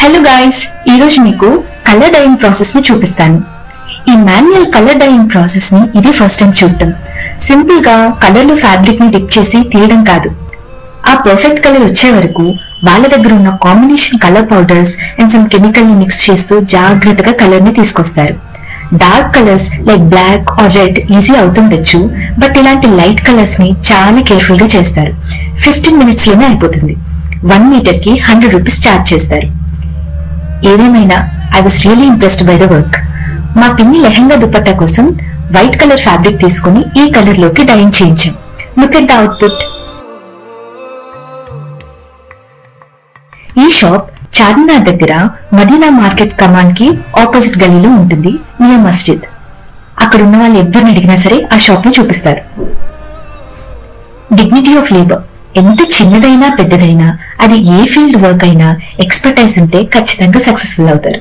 Hello guys, ఈరోజు మీకు colour dyeing process ని చూపిస్తాను. ఈ మాన్యువల్ కలర్ డైయింగ్ ప్రాసెస్ ని ఇది ఫస్ట్ టైం చూడటం. సింపుల్ గా కలర్ లో ఫ్యాబ్రిక్ ని డిప్ చేసి తీయడం కాదు, ఆ పర్ఫెక్ట్ కలర్ వచ్చే వరకు వాళ్ళ దగ్గర ఉన్న combination colour powders and some chemical ని మిక్స్ చేస్తూ జాగ్రత్తగా కలర్ ని తీసుకొస్తారు. Dark colours like black or red easy అవుతుండొచ్చు, బట్ ఇలాంటి లైట్ కలర్స్ ని చాలా కేర్ఫుల్ గా చేస్తారు. 15 minutes లోనే అయిపోతుంది. 1 meter కి 100 rupees ఛార్జ్ చేస్తారు. ఏదేమైనా I was really impressed by the work. మా పిన్ని లెహంగా దుపట్టా కోసం వైట్ కలర్ ఫ్యాబ్రిక్ తీసుకుని ఈ కలర్ లోకి డైయింగ్ చేయించాం. Look at the output. ఈ షాప్ చార్మినార్ దగ్గర మదీనా మార్కెట్ కమాన్ కి ఆపోజిట్ గలీలో ఉంటుంది, నియర్ మస్జిద్. అక్కడ ఉన్న వాళ్ళు ఎవరిని అడిగినా సరే ఆ షాప్ ని చూపిస్తారు. Dignity of labour. ఎంత చిన్నదైనా పెద్దదైనా, అది ఏ ఫీల్డ్ వర్క్ అయినా ఎక్స్పర్టైజ్ ఉంటే ఖచ్చితంగా సక్సెస్ఫుల్ అవుతారు.